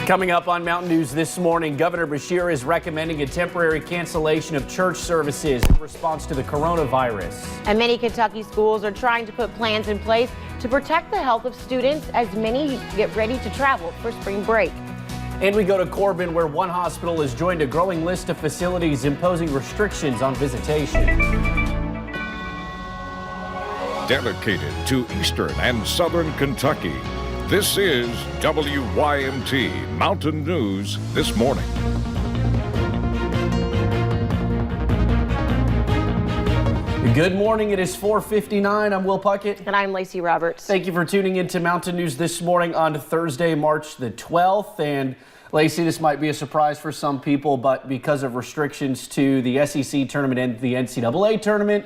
Coming up on Mountain News this morning, Governor Beshear is recommending a temporary cancellation of church services in response to the coronavirus. And many Kentucky schools are trying to put plans in place to protect the health of students as many get ready to travel for spring break. And we go to Corbin, where one hospital has joined a growing list of facilities imposing restrictions on visitation. Dedicated to Eastern and Southern Kentucky, this is WYMT Mountain News This Morning. Good morning. It is 4:59. I'm Will Puckett. And I'm Lacey Roberts. Thank you for tuning in to Mountain News This Morning on Thursday, March the 12th. And Lacey, this might be a surprise for some people, but because of restrictions to the SEC tournament and the NCAA tournament,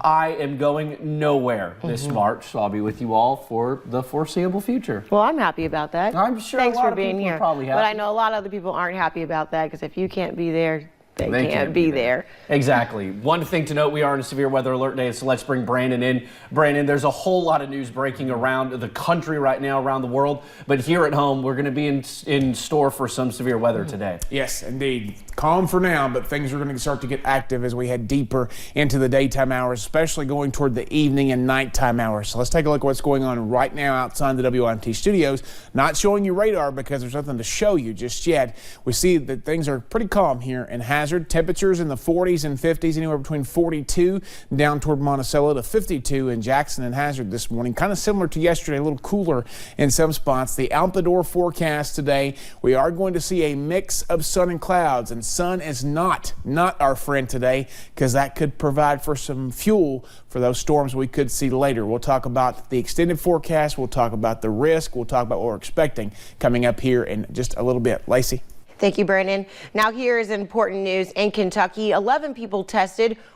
I am going nowhere this March. So I'll be with you all for the foreseeable future. Well, I'm happy about that. I'm sure Thanks a lot for of being people are here. probably happy. But I know a lot of other people aren't happy about that because if you can't be there, they can't be be there. Exactly. One thing to note, we are in a severe weather alert day, so let's bring Brandon in. Brandon, there's a whole lot of news breaking around the country right now, around the world, but here at home, we're going to be in store for some severe weather today. Yes, indeed. Calm for now, but things are going to start to get active as we head deeper into the daytime hours, especially going toward the evening and nighttime hours. So let's take a look at what's going on right now outside the WYMT studios. Not showing you radar because there's nothing to show you just yet. We see that things are pretty calm here in Hazard. Temperatures in the 40s and 50s, anywhere between 42 down toward Monticello to 52 in Jackson and Hazard this morning. Kind of similar to yesterday, a little cooler in some spots. The out the door forecast today, we are going to see a mix of sun and clouds, and sun is not our friend today because that could provide for some fuel for those storms we could see later. We'll talk about the extended forecast. We'll talk about the risk. We'll talk about what we're expecting coming up here in just a little bit. Lacey. Thank you, Brandon. Now here is important news in Kentucky. 11 people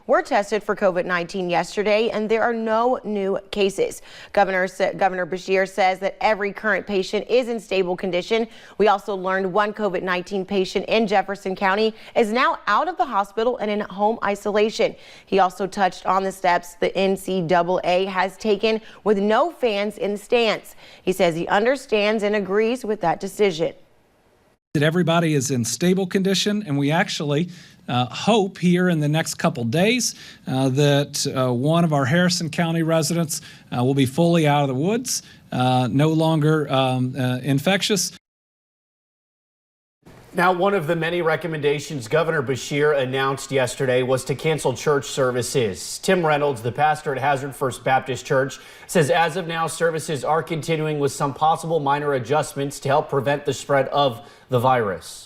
were tested for COVID-19 yesterday, and there are no new cases. Governor Beshear says that every current patient is in stable condition. We also learned one COVID-19 patient in Jefferson County is now out of the hospital and in home isolation. He also touched on the steps the NCAA has taken with no fans in the stands. He says he understands and agrees with that decision. That everybody is in stable condition, and we actually hope here in the next couple days that one of our Harrison County residents will be fully out of the woods, no longer infectious. Now, one of the many recommendations Governor Beshear announced yesterday was to cancel church services. Tim Reynolds, the pastor at Hazard First Baptist Church, says as of now, services are continuing with some possible minor adjustments to help prevent the spread of the virus.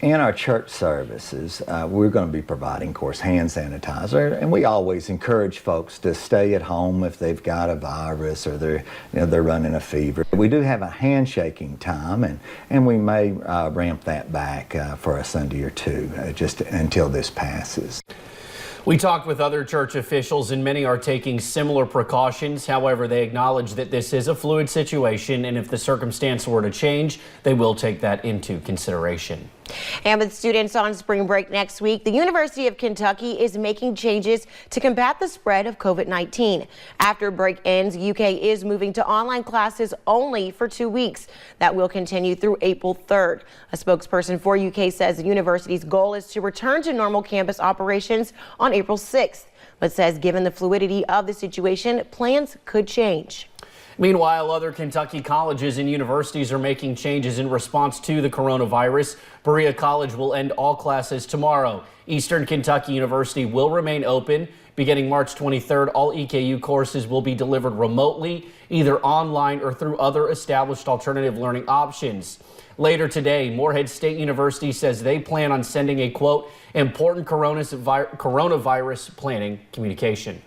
In our church services, we're going to be providing, of course, hand sanitizer, and we always encourage folks to stay at home if they've got a virus or they're running a fever. We do have a handshaking time, and we may ramp that back for a Sunday or two, just until this passes. We talked with other church officials, and many are taking similar precautions. However, they acknowledge that this is a fluid situation, and if the circumstance were to change, they will take that into consideration. And with students on spring break next week, the University of Kentucky is making changes to combat the spread of COVID-19. After break ends, UK is moving to online classes only for 2 weeks. That will continue through April 3rd. A spokesperson for UK says the university's goal is to return to normal campus operations on April 6th, but says given the fluidity of the situation, plans could change. Meanwhile, other Kentucky colleges and universities are making changes in response to the coronavirus. Berea College will end all classes tomorrow. Eastern Kentucky University will remain open. Beginning March 23rd, all EKU courses will be delivered remotely, either online or through other established alternative learning options. Later today, Morehead State University says they plan on sending a, quote, important coronavirus planning communication.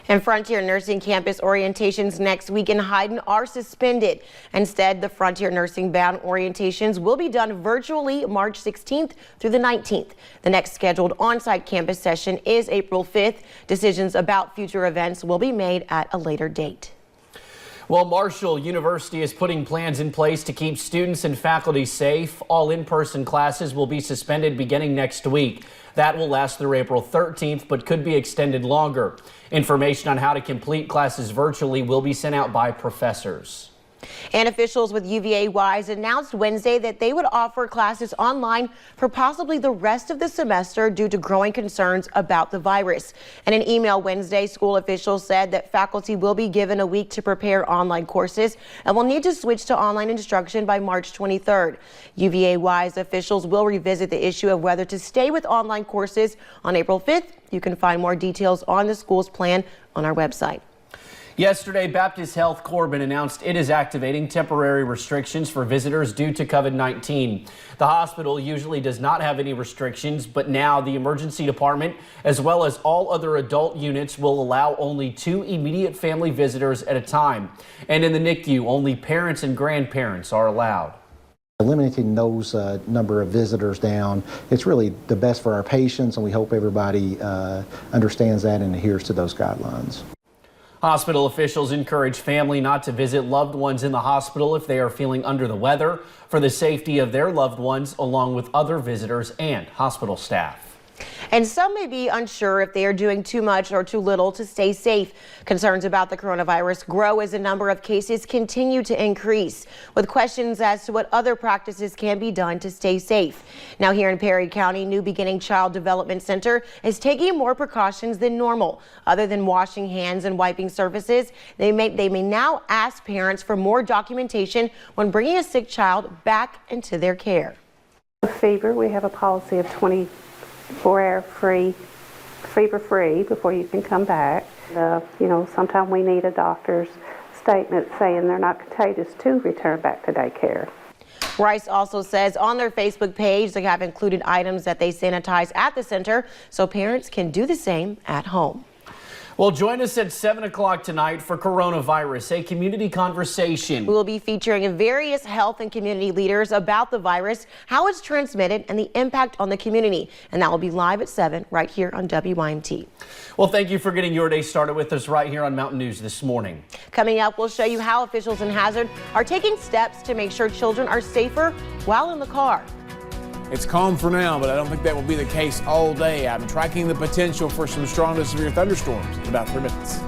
And Frontier Nursing Campus orientations next week in Hyden are suspended. Instead, the Frontier Nursing bound orientations will be done virtually March 16th through the 19th. The next scheduled on-site campus session is April 5th. Decisions about future events will be made at a later date. Well, Marshall University is putting plans in place to keep students and faculty safe. All in-person classes will be suspended beginning next week. That will last through April 13th, but could be extended longer. Information on how to complete classes virtually will be sent out by professors. And officials with UVA Wise announced Wednesday that they would offer classes online for possibly the rest of the semester due to growing concerns about the virus. In an email Wednesday, school officials said that faculty will be given a week to prepare online courses and will need to switch to online instruction by March 23rd. UVA Wise officials will revisit the issue of whether to stay with online courses on April 5th. You can find more details on the school's plan on our website. Yesterday, Baptist Health Corbin announced it is activating temporary restrictions for visitors due to COVID-19. The hospital usually does not have any restrictions, but now the emergency department, as well as all other adult units, will allow only 2 immediate family visitors at a time. And in the NICU, only parents and grandparents are allowed. Limiting those number of visitors down, it's really the best for our patients, and we hope everybody understands that and adheres to those guidelines. Hospital officials encourage family not to visit loved ones in the hospital if they are feeling under the weather for the safety of their loved ones, along with other visitors and hospital staff. And some may be unsure if they are doing too much or too little to stay safe. Concerns about the coronavirus grow as a number of cases continue to increase, with questions as to what other practices can be done to stay safe. Now here in Perry County, New Beginning Child Development Center is taking more precautions than normal. Other than washing hands and wiping surfaces, they may now ask parents for more documentation when bringing a sick child back into their care. Fever, we have a policy of 24-hour fever-free before you can come back. Sometimes we need a doctor's statement saying they're not contagious to return back to daycare. Rice also says on their Facebook page they have included items that they sanitize at the center so parents can do the same at home. Well, join us at 7 o'clock tonight for Coronavirus, a community conversation. We will be featuring various health and community leaders about the virus, how it's transmitted, and the impact on the community. And that will be live at 7 right here on WYMT. Well, thank you for getting your day started with us right here on Mountain News this morning. Coming up, we'll show you how officials in Hazard are taking steps to make sure children are safer while in the car. It's calm for now, but I don't think that will be the case all day. I'm tracking the potential for some strong to severe thunderstorms in about 3 minutes.